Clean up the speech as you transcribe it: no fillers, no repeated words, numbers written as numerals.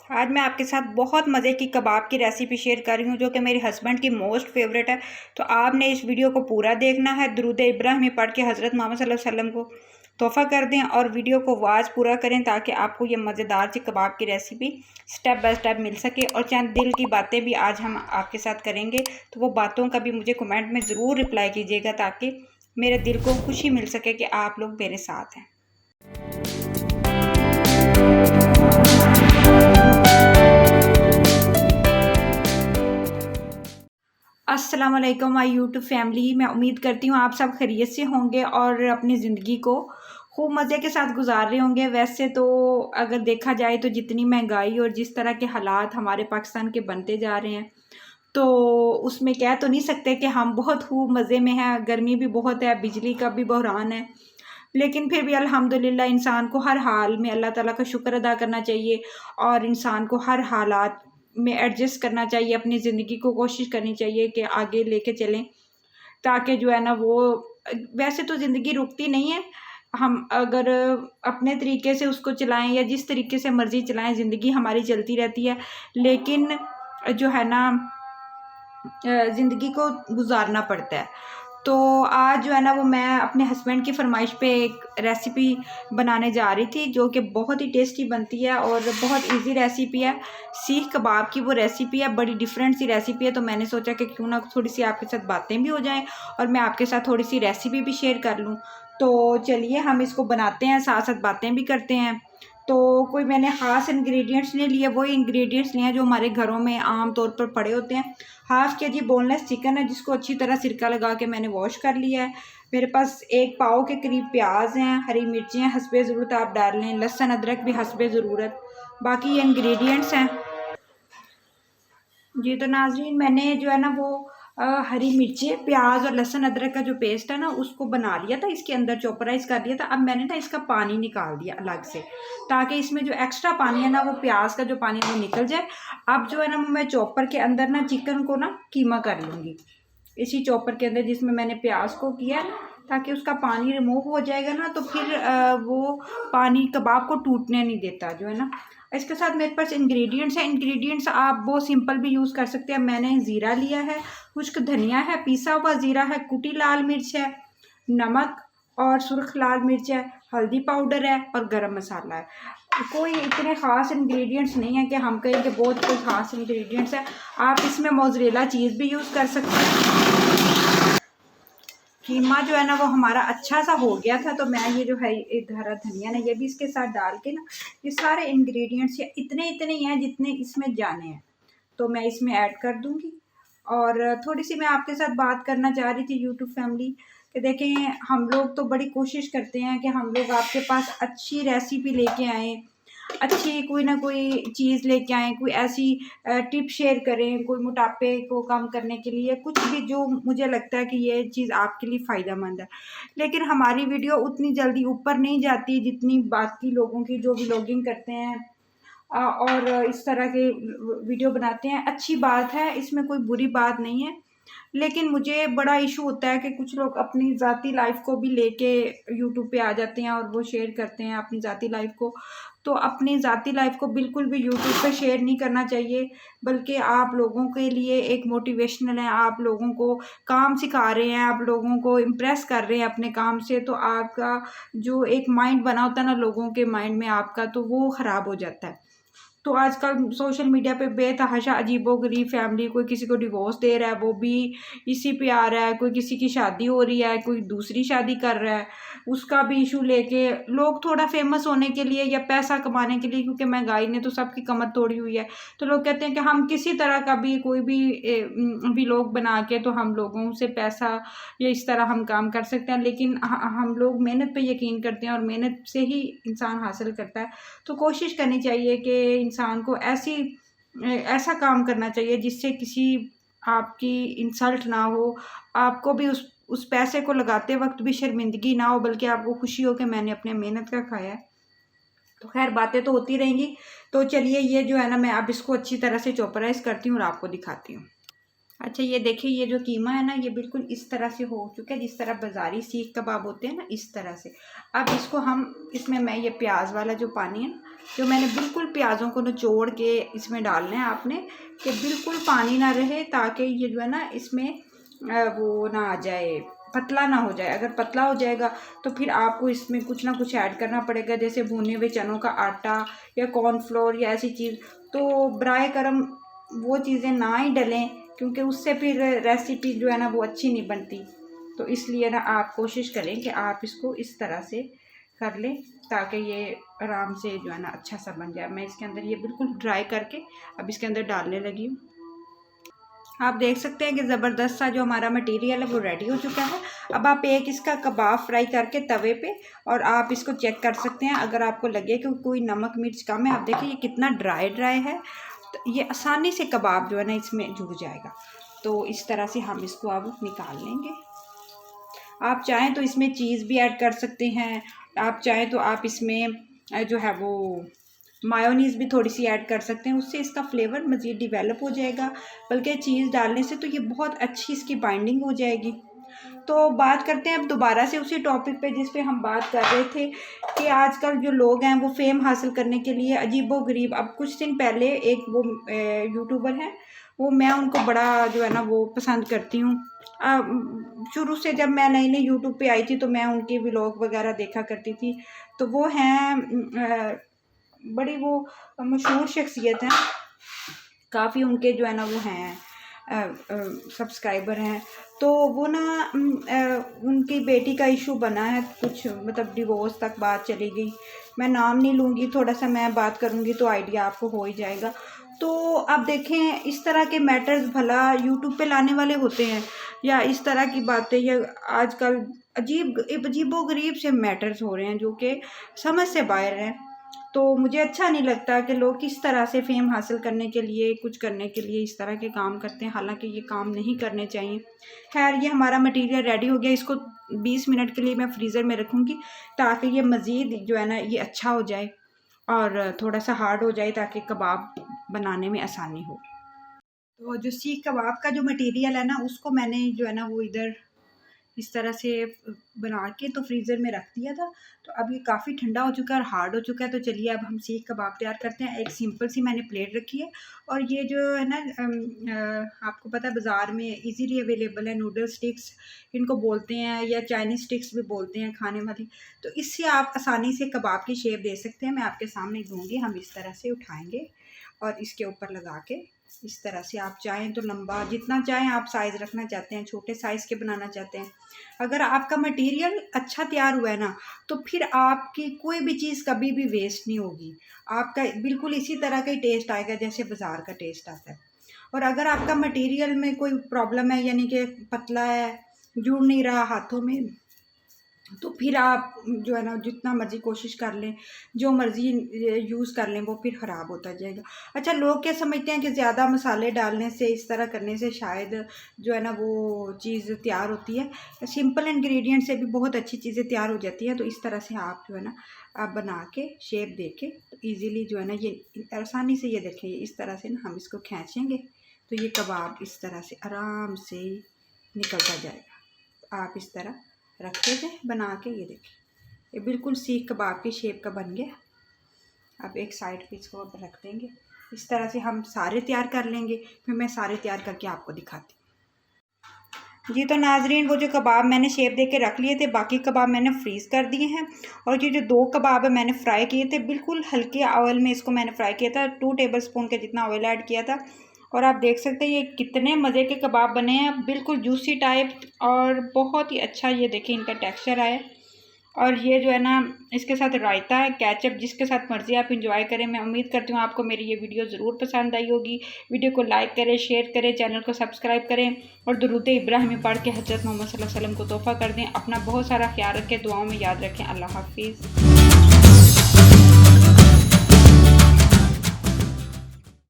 आज मैं आपके साथ बहुत मज़े की कबाब की रेसिपी शेयर कर रही हूँ जो कि मेरे हस्बैंड की मोस्ट फेवरेट है। तो आपने इस वीडियो को पूरा देखना है। दुरूद इब्राहिमी पढ़ के हज़रत मोहम्मद सल्लल्लाहु अलैहि वसल्लम को तोहफ़ा कर दें और वीडियो को वॉच पूरा करें ताकि आपको ये मज़ेदार सी कबाब की रेसिपी स्टेप बाय स्टेप मिल सके। और चंद दिल की बातें भी आज हम आपके साथ करेंगे, तो वो बातों का भी मुझे कमेंट में ज़रूर रिप्लाई कीजिएगा ताकि मेरे दिल को खुशी मिल सके कि आप लोग मेरे साथ हैं। अस्सलाम वालेकुम माय यूट्यूब फैमिली। मैं उम्मीद करती हूँ आप सब खैरियत से होंगे और अपनी ज़िंदगी को खूब मज़े के साथ गुजार रहे होंगे। वैसे तो अगर देखा जाए तो जितनी महंगाई और जिस तरह के हालात हमारे पाकिस्तान के बनते जा रहे हैं, तो उसमें कह तो नहीं सकते कि हम बहुत खूब मज़े में हैं। गर्मी भी बहुत है, बिजली का भी बहरान है, लेकिन फिर भी अल्हम्दुलिल्लाह इंसान को हर हाल में अल्लाह ताला का शुक्र अदा करना चाहिए और इंसान को हर हालात में एडजस्ट करना चाहिए। अपनी ज़िंदगी को कोशिश करनी चाहिए कि आगे लेके चलें ताकि जो है ना वो वैसे तो ज़िंदगी रुकती नहीं है। हम अगर अपने तरीके से उसको चलाएं या जिस तरीके से मर्ज़ी चलाएं, ज़िंदगी हमारी चलती रहती है, लेकिन जो है ना ज़िंदगी को गुजारना पड़ता है। तो आज जो है ना वो मैं अपने हस्बैंड की फरमाइश पे एक रेसिपी बनाने जा रही थी जो कि बहुत ही टेस्टी बनती है और बहुत इजी रेसिपी है। सीख कबाब की वो रेसिपी है, बड़ी डिफरेंट सी रेसिपी है। तो मैंने सोचा कि क्यों ना थोड़ी सी आपके साथ बातें भी हो जाएं और मैं आपके साथ थोड़ी सी रेसिपी भी शेयर कर लूँ। तो चलिए हम इसको बनाते हैं, साथ साथ बातें भी करते हैं। तो कोई मैंने ख़ास इंग्रेडिएंट्स नहीं लिए, वही इंग्रेडिएंट्स लिए हैं जो हमारे घरों में आम तौर पर पड़े होते हैं। हाफ़ के जी बोनलेस चिकन है जिसको अच्छी तरह सिरका लगा के मैंने वॉश कर लिया है। मेरे पास 1 पाव के करीब प्याज हैं, हरी मिर्ची हैं, हस्बे ज़रूरत आप डाल लें, लहसुन अदरक भी हस्बे ज़रूरत। बाकी ये इंग्रेडिएंट्स हैं जी। तो नाज़रीन मैंने जो है ना वो हरी मिर्चें, प्याज और लहसुन अदरक का जो पेस्ट है ना उसको बना लिया था, इसके अंदर चॉपराइज़ कर दिया था। अब मैंने ना इसका पानी निकाल दिया अलग से ताकि इसमें जो एक्स्ट्रा पानी है ना वो प्याज का जो पानी है वो निकल जाए। अब जो है ना मैं चॉपर के अंदर ना चिकन को ना कीमा कर लूँगी इसी चॉपर के अंदर जिसमें मैंने प्याज को किया है, ताकि उसका पानी रिमूव हो जाएगा ना तो फिर वो पानी कबाब को टूटने नहीं देता जो है ना। इसके साथ मेरे पास इंग्रेडिएंट्स हैं। इंग्रेडिएंट्स आप बहुत सिंपल भी यूज़ कर सकते हैं। मैंने ज़ीरा लिया है, खुश्क धनिया है, पिसा हुआ ज़ीरा है, कुटी लाल मिर्च है, नमक और सुर्ख लाल मिर्च है, हल्दी पाउडर है और गरम मसाला है। कोई इतने ख़ास इंग्रेडिएंट्स नहीं है कि हम कहें कि बहुत कोई ख़ास इंग्रेडिएंट्स है। आप इसमें मोज़रेला चीज़ भी यूज़ कर सकते हैं। कीमा जो है ना वो हमारा अच्छा सा हो गया था, तो मैं ये जो है हरा धनिया ना ये भी इसके साथ डाल के ना ये सारे इंग्रेडिएंट्स ये इतने इतने ही हैं जितने इसमें जाने हैं तो मैं इसमें ऐड कर दूंगी। और थोड़ी सी मैं आपके साथ बात करना चाह रही थी यूट्यूब फैमिली कि देखें, हम लोग तो बड़ी कोशिश करते हैं कि हम लोग आपके पास अच्छी रेसिपी लेके आएँ, अच्छी कोई ना कोई चीज़ लेके आएँ, कोई ऐसी टिप शेयर करें, कोई मोटापे को कम करने के लिए कुछ भी जो मुझे लगता है कि ये चीज़ आपके लिए फ़ायदेमंद है। लेकिन हमारी वीडियो उतनी जल्दी ऊपर नहीं जाती जितनी बाकी लोगों की जो व्लॉगिंग करते हैं और इस तरह के वीडियो बनाते हैं। अच्छी बात है, इसमें कोई बुरी बात नहीं है, लेकिन मुझे बड़ा इशू होता है कि कुछ लोग अपनी ज़ाती लाइफ को भी लेके यूट्यूब पे आ जाते हैं और वो शेयर करते हैं अपनी ज़ाती लाइफ को। तो अपनी ज़ाती लाइफ को बिल्कुल भी यूट्यूब पे शेयर नहीं करना चाहिए, बल्कि आप लोगों के लिए एक मोटिवेशनल है, आप लोगों को काम सिखा रहे हैं, आप लोगों को इम्प्रेस कर रहे हैं अपने काम से। तो आपका जो एक माइंड बना होता है ना लोगों के माइंड में आपका, तो वो ख़राब हो जाता है। तो आजकल सोशल मीडिया पे बेतहाशा अजीबो-गरीब फैमिली, कोई किसी को डिवोर्स दे रहा है वो भी इसी पे आ रहा है, कोई किसी की शादी हो रही है, कोई दूसरी शादी कर रहा है, उसका भी इशू लेके लोग थोड़ा फेमस होने के लिए या पैसा कमाने के लिए, क्योंकि महंगाई ने तो सबकी कमर तोड़ी हुई है, तो लोग कहते हैं कि हम किसी तरह का भी कोई भी व्लॉग बना के तो हम लोगों से पैसा या इस तरह हम काम कर सकते हैं। लेकिन हम लोग मेहनत पे यकीन करते हैं और मेहनत से ही इंसान हासिल करता है। तो कोशिश करनी चाहिए कि इंसान को ऐसा काम करना चाहिए जिससे किसी आपकी इंसल्ट ना हो, आपको भी उस पैसे को लगाते वक़्त भी शर्मिंदगी ना हो, बल्कि आपको खुशी हो कि मैंने अपने मेहनत का खाया है। तो खैर बातें तो होती रहेंगी। तो चलिए ये जो है ना मैं अब इसको अच्छी तरह से चॉपराइज़ करती हूँ और आपको दिखाती हूँ। अच्छा ये देखिए, ये जो कीमा है ना, ये बिल्कुल इस तरह से हो चुका है, जिस तरह बाज़ारी सीख कबाब होते हैं ना, इस तरह से। अब इसको हम इसमें मैं ये प्याज वाला जो पानी है ना, जो मैंने बिल्कुल प्याज़ों को निचोड़ के इसमें डालना है आपने, कि बिल्कुल पानी ना रहे, ताकि ये जो है ना इसमें वो ना आ जाए, पतला ना हो जाए। अगर पतला हो जाएगा तो फिर आपको इसमें कुछ ना कुछ ऐड करना पड़ेगा, जैसे भुने हुए चनों का आटा या कॉर्नफ्लोर या ऐसी चीज़। तो बराए करम वो चीज़ें ना ही डलें, क्योंकि उससे फिर रेसिपी जो है ना वो अच्छी नहीं बनती। तो इसलिए ना आप कोशिश करें कि आप इसको इस तरह से कर लें, ताकि ये आराम से जो है ना अच्छा सा बन जाए। मैं इसके अंदर ये बिल्कुल ड्राई करके अब इसके अंदर डालने लगी हूँ। आप देख सकते हैं कि ज़बरदस्त सा जो हमारा मटेरियल है वो रेडी हो चुका है। अब आप एक इसका कबाब फ्राई करके तवे पे, और आप इसको चेक कर सकते हैं, अगर आपको लगे कि कोई नमक मिर्च कम है, आप देखिए ये कितना ड्राई ड्राई है, तो ये आसानी से कबाब जो है ना इसमें जुड़ जाएगा। तो इस तरह से हम इसको अब निकाल लेंगे। आप चाहें तो इसमें चीज़ भी ऐड कर सकते हैं, आप चाहें तो आप इसमें जो है वो मायोनीज़ भी थोड़ी सी ऐड कर सकते हैं, उससे इसका फ्लेवर मज़ीद डिवेलप हो जाएगा। बल्कि चीज़ डालने से तो ये बहुत अच्छी इसकी बाइंडिंग हो जाएगी। तो बात करते हैं अब दोबारा से उसी टॉपिक पे जिस पे हम बात कर रहे थे, कि आजकल जो लोग हैं वो फेम हासिल करने के लिए अजीबोगरीब, अब कुछ दिन पहले एक वो यूट्यूबर हैं, वो मैं उनको बड़ा जो है ना वो पसंद करती हूँ। शुरू से जब मैं नई नई यूट्यूब पे आई थी तो मैं उनके व्लॉग वगैरह देखा करती थी। तो वो हैं बड़ी वो मशहूर शख्सियत हैं, काफ़ी उनके जो है ना वो हैं सब्सक्राइबर हैं। तो वो ना उनकी बेटी का इशू बना है, कुछ मतलब डिवोर्स तक बात चली गई। मैं नाम नहीं लूँगी, थोड़ा सा मैं बात करूँगी तो आइडिया आपको हो ही जाएगा। तो अब देखें, इस तरह के मैटर्स भला यूट्यूब पे लाने वाले होते हैं, या इस तरह की बातें, या आजकल अजीबोगरीब से मैटर्स हो रहे हैं जो कि समझ से बाहर हैं। तो मुझे अच्छा नहीं लगता कि लोग किस तरह से फ़ेम हासिल करने के लिए, कुछ करने के लिए इस तरह के काम करते हैं, हालांकि ये काम नहीं करने चाहिए। खैर, ये हमारा मटेरियल रेडी हो गया, इसको 20 मिनट के लिए मैं फ्रीज़र में रखूँगी, ताकि ये मज़ीद जो है ना ये अच्छा हो जाए और थोड़ा सा हार्ड हो जाए, ताकि कबाब बनाने में आसानी हो। तो जो सीख कबाब का जो मटेरियल है ना, उसको मैंने जो है ना वो इधर इस तरह से बना के तो फ्रीज़र में रख दिया था। तो अब ये काफ़ी ठंडा हो चुका है और हार्ड हो चुका है। तो चलिए अब हम सीख कबाब तैयार करते हैं। एक सिंपल सी मैंने प्लेट रखी है, और ये जो है ना आपको पता है बाज़ार में इजीली अवेलेबल है, नूडल स्टिक्स इनको बोलते हैं, या चाइनीज़ स्टिक्स भी बोलते हैं खाने वाली। तो इससे आप आसानी से कबाब की शेप दे सकते हैं। मैं आपके सामने दूँगी, हम इस तरह से उठाएँगे और इसके ऊपर लगा के इस तरह से, आप चाहें तो लंबा जितना चाहें आप साइज़ रखना चाहते हैं, छोटे साइज़ के बनाना चाहते हैं। अगर आपका मटेरियल अच्छा तैयार हुआ है ना, तो फिर आपकी कोई भी चीज़ कभी भी वेस्ट नहीं होगी। आपका बिल्कुल इसी तरह का ही टेस्ट आएगा जैसे बाज़ार का टेस्ट आता है। और अगर आपका मटेरियल में कोई प्रॉब्लम है, यानी कि पतला है, जुड़ नहीं रहा हाथों में, तो फिर आप जो है ना जितना मर्ज़ी कोशिश कर लें, जो मर्ज़ी यूज़ कर लें, वो फिर ख़राब होता जाएगा। अच्छा, लोग क्या समझते हैं कि ज़्यादा मसाले डालने से, इस तरह करने से शायद जो है ना वो चीज़ तैयार होती है। सिंपल इंग्रेडिएंट से भी बहुत अच्छी चीज़ें तैयार हो जाती हैं। तो इस तरह से आप जो है ना आप बना के शेप दे के ईज़िली जो है ना ये आसानी से, ये देखें इस तरह से ना हम इसको खींचेंगे तो ये कबाब इस तरह से आराम से निकलता जाएगा। आप इस तरह रखते थे बना के, ये देखिए ये बिल्कुल सीख कबाब की शेप का बन गया। अब एक साइड पे इसको अब रख देंगे। इस तरह से हम सारे तैयार कर लेंगे, फिर मैं सारे तैयार करके आपको दिखाती हूँ। जी तो नाजरीन, वो जो कबाब मैंने शेप दे के रख लिए थे, बाकी कबाब मैंने फ्रीज़ कर दिए हैं। और ये जो 2 कबाब है मैंने फ्राई किए थे, बिल्कुल हल्के ऑयल में इसको मैंने फ्राई किया था। 2 टेबलस्पून के जितना ऑयल ऐड किया था। और आप देख सकते हैं ये कितने मज़े के कबाब बने हैं, बिल्कुल जूसी टाइप, और बहुत ही अच्छा ये देखिए इनका टेक्सचर आया। और ये जो है ना इसके साथ रायता है, केचप, जिसके साथ मर्ज़ी आप इंजॉय करें। मैं उम्मीद करती हूँ आपको मेरी ये वीडियो ज़रूर पसंद आई होगी। वीडियो को लाइक करें, शेयर करें, चैनल को सब्सक्राइब करें, और दुरूद इब्राहिमी पढ़ के हज़रत मोहम्मद सल्लल्लाहु अलैहि वसल्लम को तोहफ़ा कर दें। अपना बहुत सारा ख्याल रखें, दुआओं में याद रखें। अल्लाह हाफिज़।